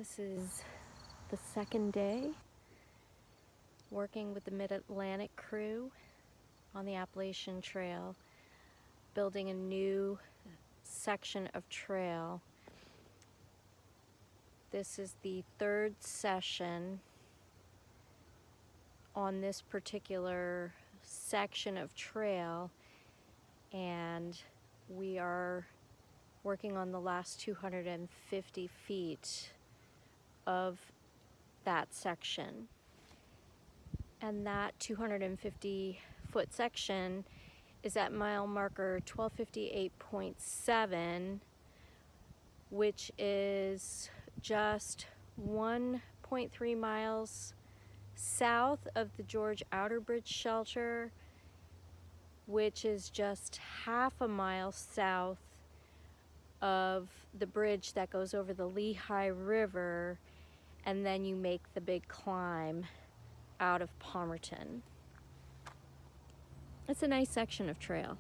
This is the second day working with the Mid-Atlantic crew on the Appalachian Trail, building a new section of trail. This is the third session on this particular section of trail, and we are working on the last 250 feet of that section. And that 250 foot section is at mile marker 1258.7, which is just 1.3 miles south of the George Outer Bridge Shelter, which is just half a mile south of the bridge that goes over the Lehigh River, and then you make the big climb out of Palmerton. It's a nice section of trail.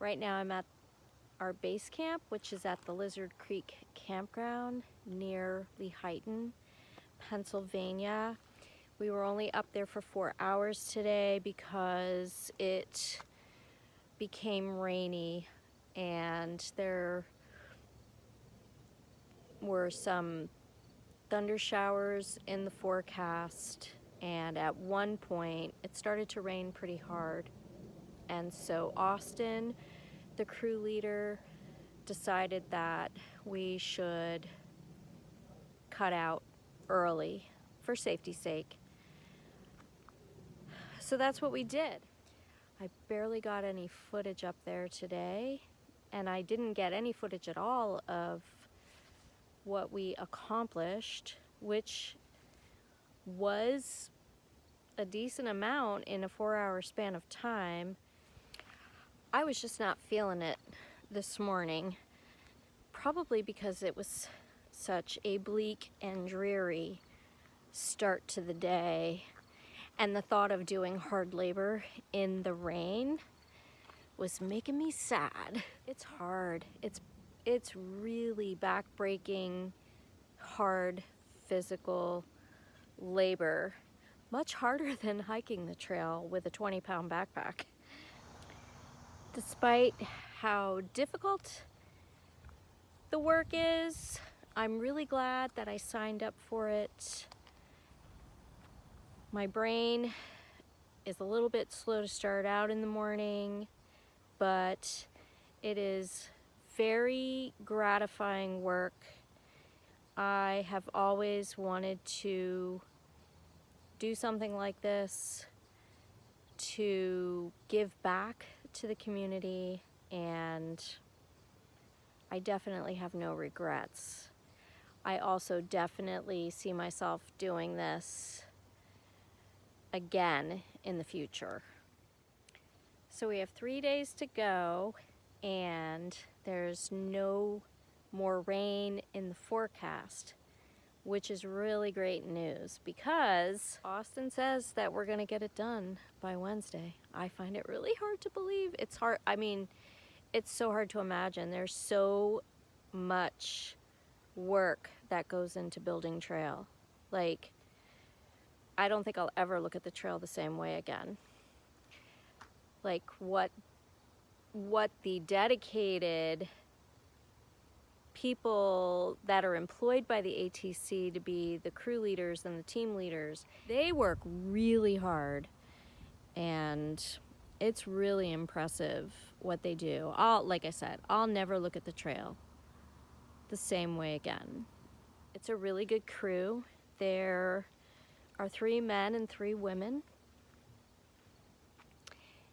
Right now I'm at our base camp, which is at the Lizard Creek Campground near Lehighton, Pennsylvania. We were only up there for 4 hours today because it became rainy and there were some thunder showers in the forecast, and at one point it started to rain pretty hard. And so Austin, the crew leader, decided that we should cut out early for safety's sake. So that's what we did. I barely got any footage up there today, and I didn't get any footage at all of what we accomplished, which was a decent amount in a 4-hour span of time. I was just not feeling it this morning, probably because it was such a bleak and dreary start to the day, and the thought of doing hard labor in the rain was making me sad. It's hard. It's really back-breaking, hard physical labor, much harder than hiking the trail with a 20-pound backpack. Despite how difficult the work is, I'm really glad that I signed up for it. My brain is a little bit slow to start out in the morning, but it is very gratifying work. I have always wanted to do something like this, to give back to the community, and I definitely have no regrets. I also definitely see myself doing this again in the future. So we have 3 days to go, and there's no more rain in the forecast, which is really great news because Austin says that we're gonna get it done by Wednesday. I find it really hard to believe. It's hard, I mean, it's so hard to imagine. There's so much work that goes into building trail. Like, I don't think I'll ever look at the trail the same way again. Like what the dedicated people that are employed by the ATC to be the crew leaders and the team leaders, they work really hard, and it's really impressive what they do. Like I said, I'll never look at the trail the same way again. It's a really good crew. There are 3 men and 3 women.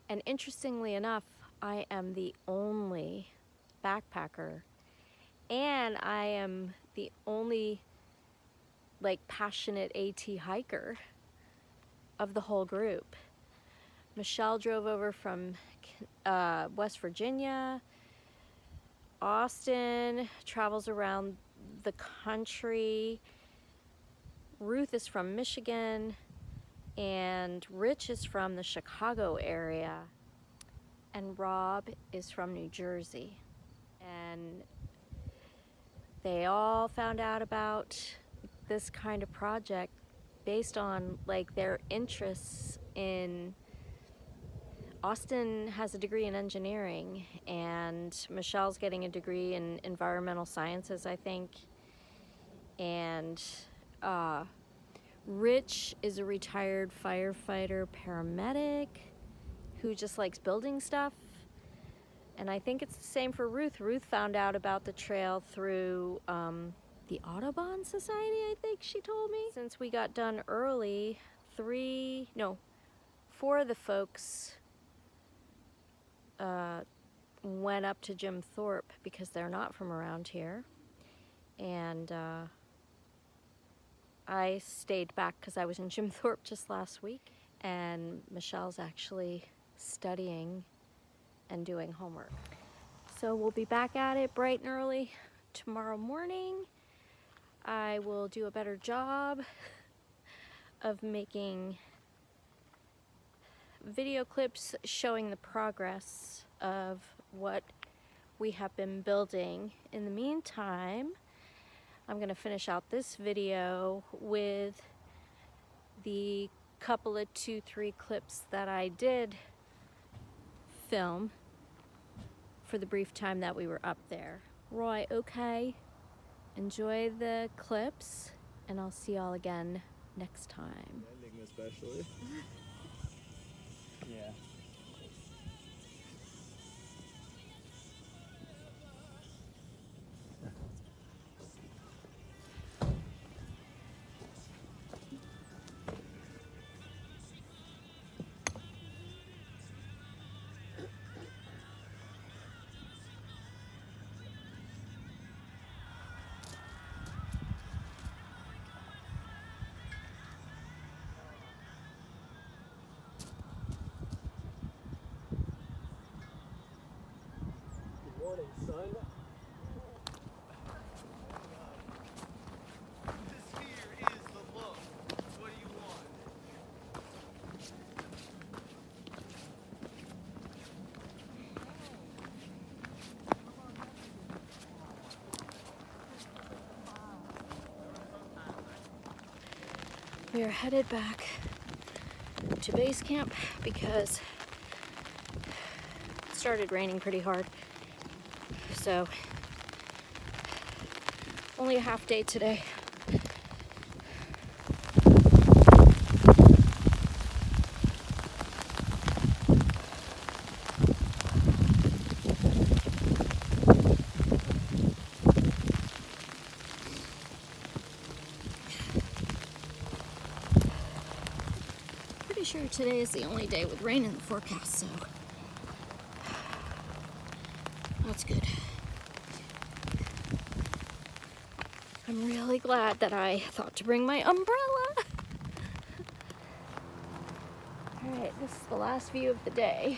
And interestingly enough, I am the only backpacker, and I am the only passionate AT hiker of the whole group. Michelle drove over from West Virginia. Austin travels around the country. Ruth is from Michigan, and Rich is from the Chicago area, and Rob is from New Jersey. And they all found out about this kind of project based on like their interests in. Austin has a degree in engineering, and Michelle's getting a degree in environmental sciences, I think. And Rich is a retired firefighter paramedic who just likes building stuff. And I think it's the same for Ruth. Ruth found out about the trail through the Audubon Society, I think she told me. Since we got done early, 4 of the folks went up to Jim Thorpe because they're not from around here. And I stayed back because I was in Jim Thorpe just last week. And Michelle's actually studying and doing homework. So we'll be back at it bright and early tomorrow morning. I will do a better job of making video clips showing the progress of what we have been building. In the meantime, I'm going to finish out this video with the couple of 2-3 clips that I did film for the brief time that we were up there. Roy, okay? Enjoy the clips, and I'll see y'all again next time. Ending especially. Yeah. Good morning, son. This here is the look. What do you want? We are headed back to base camp because it started raining pretty hard. So, only a half day today. Pretty sure today is the only day with rain in the forecast, so that's good. I'm really glad that I thought to bring my umbrella. Alright, this is the last view of the day.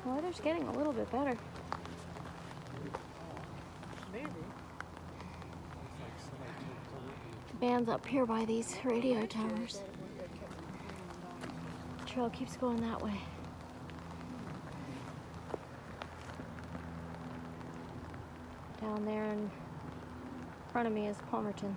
The weather's getting a little bit better. Maybe. The band's up here by these radio towers. The trail keeps going that way. Down there in front of me is Palmerton.